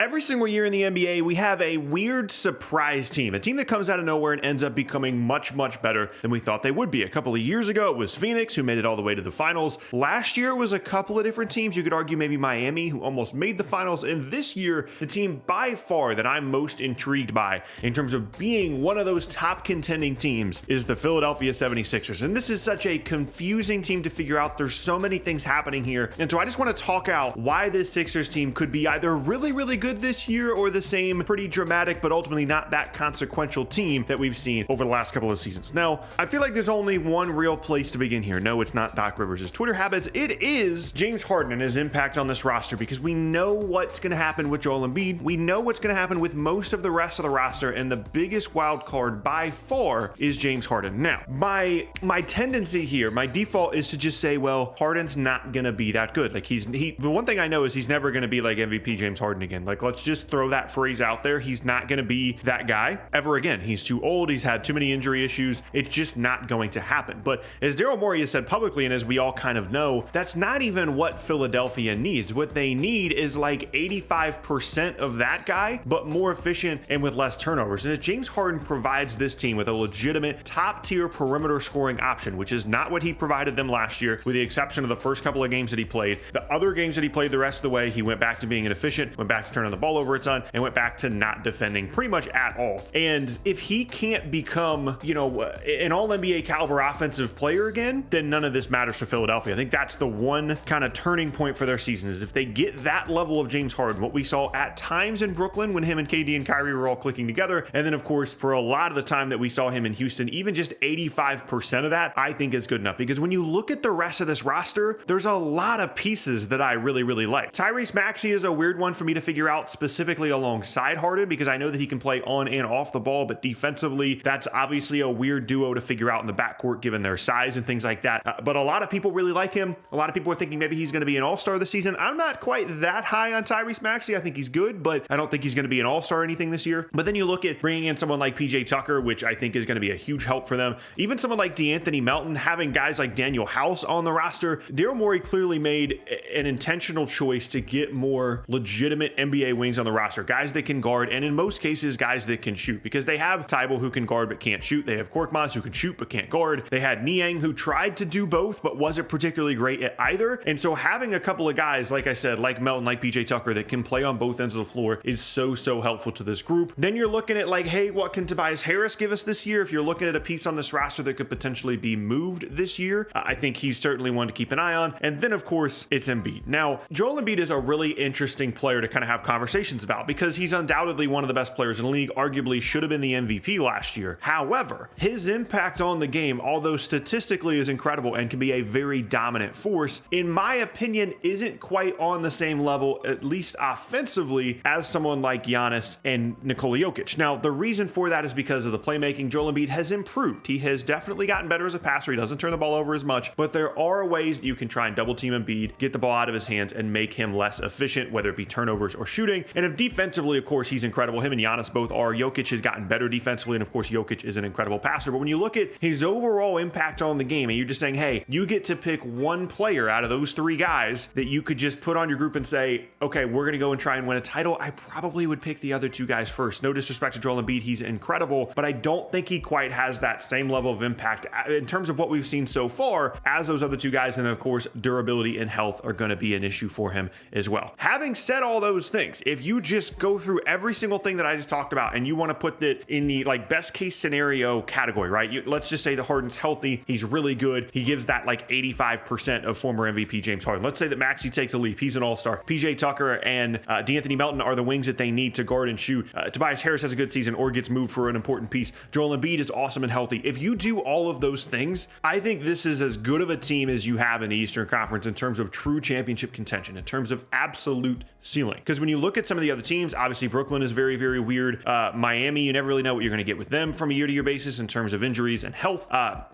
Every single year in the NBA, we have a weird surprise team, a team that comes out of nowhere and ends up becoming much, much better than we thought they would be. A couple of years ago, it was Phoenix, who made it all the way to the finals. Last year, it was a couple of different teams. You could argue maybe Miami, who almost made the finals. And this year, the team by far that I'm most intrigued by in terms of being one of those top contending teams is the Philadelphia 76ers. And this is such a confusing team to figure out. There's so many things happening here. And so I just want to talk out why this Sixers team could be either really, really good this year or the same pretty dramatic but ultimately not that consequential team that we've seen over the last couple of seasons. Now, I feel like there's only one real place to begin here. No, it's not Doc Rivers' Twitter habits. It is James Harden and his impact on this roster, because we know what's going to happen with Joel Embiid. We know what's going to happen with most of the rest of the roster, and the biggest wild card by far is James Harden. Now, my tendency here, my default is to just say, well, Harden's not going to be that good. Like the one thing I know is he's never going to be like MVP James Harden again. Like, let's just throw that phrase out there. He's not going to be that guy ever again. He's too old. He's had too many injury issues. It's just not going to happen. But as Daryl Morey has said publicly, and as we all kind of know, that's not even what Philadelphia needs. What they need is like 85% of that guy, but more efficient and with less turnovers. And if James Harden provides this team with a legitimate top tier perimeter scoring option, which is not what he provided them last year, with the exception of the first couple of games that he played, the other games that he played the rest of the way, he went back to being inefficient, went back to turning the ball over a ton, and went back to not defending pretty much at all. And if he can't become, an all NBA caliber offensive player again, then none of this matters for Philadelphia. I think that's the one kind of turning point for their season, is if they get that level of James Harden, what we saw at times in Brooklyn when him and KD and Kyrie were all clicking together. And then of course, for a lot of the time that we saw him in Houston, even just 85% of that, I think is good enough. Because when you look at the rest of this roster, there's a lot of pieces that I really, really like. Tyrese Maxey is a weird one for me to figure out specifically alongside Harden, because I know that he can play on and off the ball, but defensively, that's obviously a weird duo to figure out in the backcourt given their size and things like that. But a lot of people really like him. A lot of people are thinking maybe he's going to be an all-star this season. I'm not quite that high on Tyrese Maxey. I think he's good, but I don't think he's going to be an all-star or anything this year. But then you look at bringing in someone like PJ Tucker, which I think is going to be a huge help for them. Even someone like DeAnthony Melton, having guys like Daniel House on the roster. Daryl Morey clearly made an intentional choice to get more legitimate NBA wings on the roster, guys that can guard, and in most cases, guys that can shoot, because they have Tybal who can guard but can't shoot. They have Korkmaz who can shoot but can't guard. They had Niang who tried to do both but wasn't particularly great at either. And so having a couple of guys, like I said, like Melton, like PJ Tucker, that can play on both ends of the floor is so helpful to this group. Then you're looking at like, hey, what can Tobias Harris give us this year? If you're looking at a piece on this roster that could potentially be moved this year, I think he's certainly one to keep an eye on. And then of course, it's Embiid. Now, Joel Embiid is a really interesting player to kind of have conversations about, because he's undoubtedly one of the best players in the league, arguably should have been the MVP last year. However, his impact on the game, although statistically is incredible and can be a very dominant force, in my opinion, isn't quite on the same level, at least offensively, as someone like Giannis and Nikola Jokic. Now, the reason for that is because of the playmaking. Joel Embiid has improved. He has definitely gotten better as a passer. He doesn't turn the ball over as much, but there are ways that you can try and double team Embiid, get the ball out of his hands, and make him less efficient, whether it be turnovers or shooting. And if defensively, of course, he's incredible. Him and Giannis both are. Jokic has gotten better defensively, and of course, Jokic is an incredible passer. But when you look at his overall impact on the game, and you're just saying, hey, you get to pick one player out of those three guys that you could just put on your group and say, okay, we're going to go and try and win a title, I probably would pick the other two guys first. No disrespect to Joel Embiid, he's incredible, but I don't think he quite has that same level of impact in terms of what we've seen so far as those other two guys. And of course, durability and health are going to be an issue for him as well. Having said all those things, if you just go through every single thing that I just talked about and you want to put it in the like best case scenario category, right? Let's just say that Harden's healthy, he's really good, he gives that like 85% of former MVP James Harden. Let's say that Maxey takes a leap, he's an all-star. PJ Tucker and DeAnthony Melton are the wings that they need to guard and shoot. Tobias Harris has a good season or gets moved for an important piece. Joel Embiid is awesome and healthy. If you do all of those things, I think this is as good of a team as you have in the Eastern Conference in terms of true championship contention, in terms of absolute ceiling. Because when you look at some of the other teams, obviously Brooklyn is very, very weird. Miami, you never really know what you're going to get with them from a year-to-year basis in terms of injuries and health.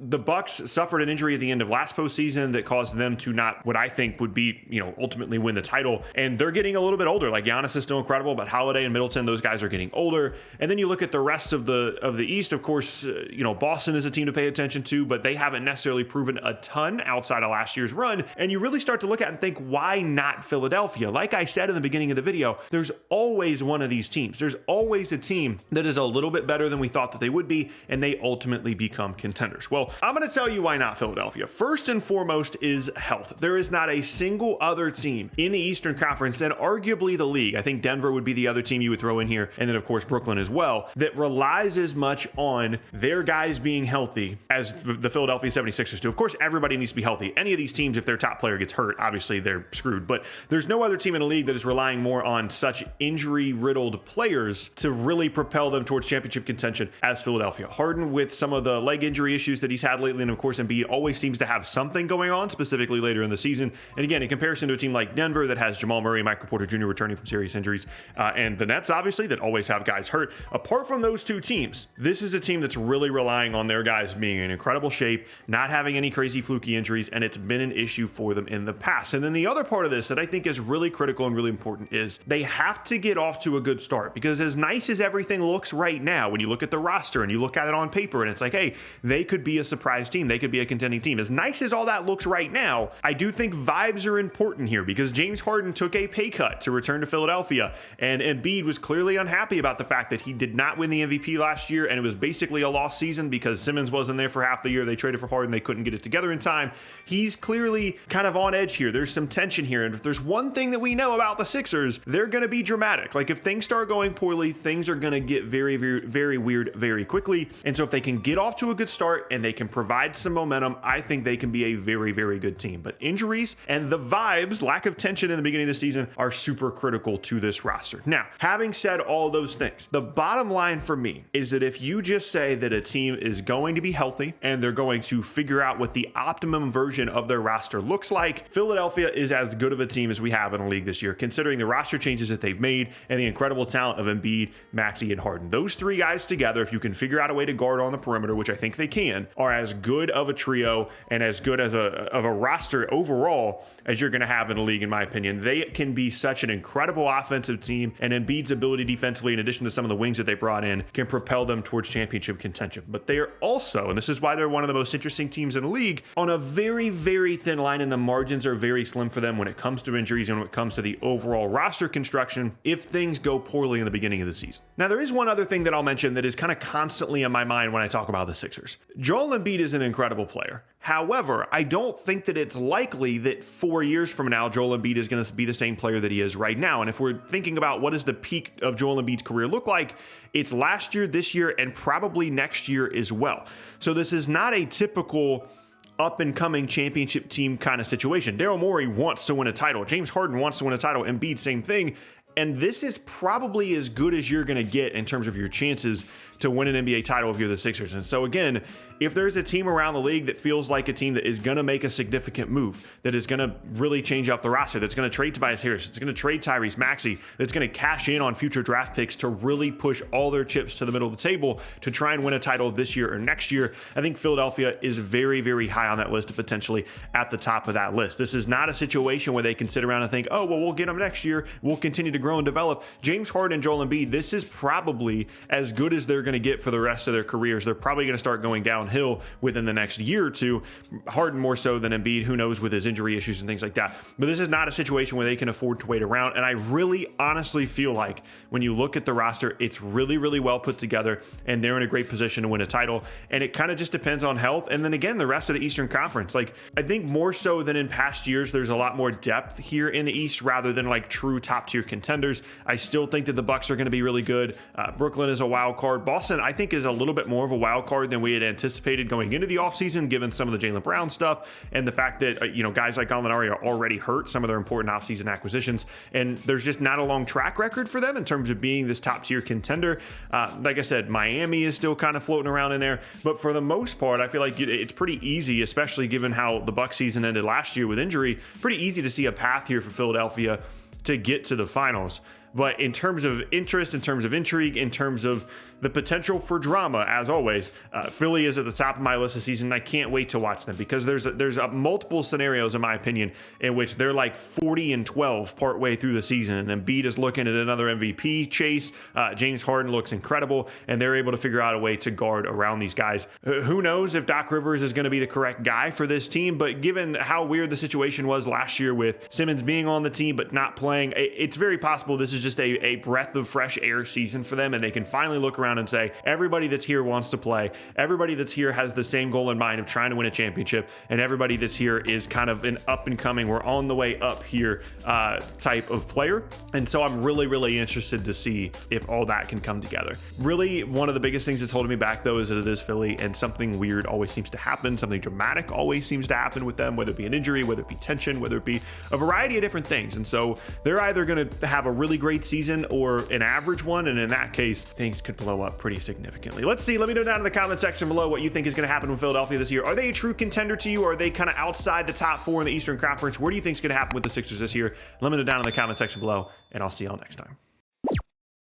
The Bucks suffered an injury at the end of last postseason that caused them to not, what I think would be, ultimately win the title. And they're getting a little bit older. Like Giannis is still incredible, but Holiday and Middleton, those guys are getting older. And then you look at the rest of the East, of course, Boston is a team to pay attention to, but they haven't necessarily proven a ton outside of last year's run. And you really start to look at and think, why not Philadelphia? Like I said in the beginning of the video, trio, there's always one of these teams. There's always a team that is a little bit better than we thought that they would be, and they ultimately become contenders. Well, I'm going to tell you why not Philadelphia. First and foremost is health. There is not a single other team in the Eastern Conference, and arguably the league, I think Denver would be the other team you would throw in here, and then of course Brooklyn as well, that relies as much on their guys being healthy as the Philadelphia 76ers do. Of course, everybody needs to be healthy. Any of these teams, if their top player gets hurt, obviously they're screwed, but there's no other team in the league that is relying more on such injury-riddled players to really propel them towards championship contention as Philadelphia. Harden, with some of the leg injury issues that he's had lately, and of course Embiid always seems to have something going on, specifically later in the season. And again, in comparison to a team like Denver that has Jamal Murray and Michael Porter Jr. returning from serious injuries, and the Nets, obviously, that always have guys hurt. Apart from those two teams, this is a team that's really relying on their guys being in incredible shape, not having any crazy fluky injuries, and it's been an issue for them in the past. And then the other part of this that I think is really critical and really important is they have to get off to a good start, because as nice as everything looks right now, when you look at the roster and you look at it on paper and it's like, hey, they could be a surprise team, they could be a contending team. As nice as all that looks right now, I do think vibes are important here, because James Harden took a pay cut to return to Philadelphia, and Embiid was clearly unhappy about the fact that he did not win the MVP last year, and it was basically a lost season because Simmons wasn't there for half the year. They traded for Harden, they couldn't get it together in time. He's clearly kind of on edge here. There's some tension here, and if there's one thing that we know about the Sixers, they're going to be dramatic. Like, if things start going poorly, things are going to get very, very, very weird very quickly. And so if they can get off to a good start and they can provide some momentum, I think they can be a very, very good team. But injuries and the vibes, lack of tension in the beginning of the season, are super critical to this roster. Now, having said all those things, the bottom line for me is that if you just say that a team is going to be healthy and they're going to figure out what the optimum version of their roster looks like, Philadelphia is as good of a team as we have in the league this year, considering the roster changes that they've made and the incredible talent of Embiid, Maxey, and Harden. Those three guys together, if you can figure out a way to guard on the perimeter, which I think they can, are as good of a trio and as good as a roster overall as you're going to have in the league, in my opinion. They can be such an incredible offensive team, and Embiid's ability defensively, in addition to some of the wings that they brought in, can propel them towards championship contention. But they are also, and this is why they're one of the most interesting teams in the league, on a very, very thin line, and the margins are very slim for them when it comes to injuries and when it comes to the overall roster construction if things go poorly in the beginning of the season. Now, there is one other thing that I'll mention that is kind of constantly in my mind when I talk about the Sixers. Joel Embiid is an incredible player. However, I don't think that it's likely that 4 years from now, Joel Embiid is going to be the same player that he is right now. And if we're thinking about what does the peak of Joel Embiid's career look like, it's last year, this year, and probably next year as well. So this is not a typical up-and-coming championship team kind of situation. Daryl Morey wants to win a title. James Harden wants to win a title. Embiid, same thing. And this is probably as good as you're going to get in terms of your chances to win an NBA title if you're the Sixers. And so again, if there's a team around the league that feels like a team that is going to make a significant move, that is going to really change up the roster, that's going to trade Tobias Harris, that's going to trade Tyrese Maxey, that's going to cash in on future draft picks to really push all their chips to the middle of the table to try and win a title this year or next year, I think Philadelphia is very, very high on that list, and potentially at the top of that list. This is not a situation where they can sit around and think, oh, well, we'll get them next year. We'll continue to grow and develop. James Harden and Joel Embiid, this is probably as good as they're going to get for the rest of their careers. They're probably going to start going downhill within the next year or two. Harden more so than Embiid, who knows, with his injury issues and things like that. But this is not a situation where they can afford to wait around. And I really honestly feel like when you look at the roster, it's really, really well put together, and they're in a great position to win a title. And it kind of just depends on health. And then again, the rest of the Eastern Conference, like, I think more so than in past years, there's a lot more depth here in the East rather than like true top tier contenders. I still think that the Bucks are going to be really good. Brooklyn is a wild card. Boston, I think, is a little bit more of a wild card than we had anticipated going into the offseason, given some of the Jaylen Brown stuff and the fact that, guys like Gallinari are already hurt, some of their important offseason acquisitions. And there's just not a long track record for them in terms of being this top tier contender. Like I said, Miami is still kind of floating around in there. But for the most part, I feel like it's pretty easy, especially given how the Bucks season ended last year with injury, pretty easy to see a path here for Philadelphia to get to the finals. But in terms of interest, in terms of intrigue, in terms of the potential for drama, as always, Philly is at the top of my list this season. I can't wait to watch them because there's multiple scenarios, in my opinion, in which they're like 40-12 partway through the season, and Embiid is looking at another MVP chase. James Harden looks incredible, and they're able to figure out a way to guard around these guys. Who knows if Doc Rivers is going to be the correct guy for this team, but given how weird the situation was last year with Simmons being on the team but not playing, it's very possible this is just a breath of fresh air season for them, and they can finally look around and say, everybody that's here wants to play. Everybody that's here has the same goal in mind of trying to win a championship, and everybody that's here is kind of an up and coming, we're on the way up here type of player. And so I'm really, really interested to see if all that can come together. Really, one of the biggest things that's holding me back though is that it is Philly, and something weird always seems to happen. Something dramatic always seems to happen with them, whether it be an injury, whether it be tension, whether it be a variety of different things. And so they're either going to have a really great season or an average one, and in that case, things could blow up pretty significantly. Let's see. Let me know down in the comment section below what you think is going to happen with Philadelphia this year. Are they a true contender to you, or are they kind of outside the top 4 in the Eastern Conference? Where do you think is going to happen with the Sixers this year? Let me know down in the comment section below, and I'll see y'all next time.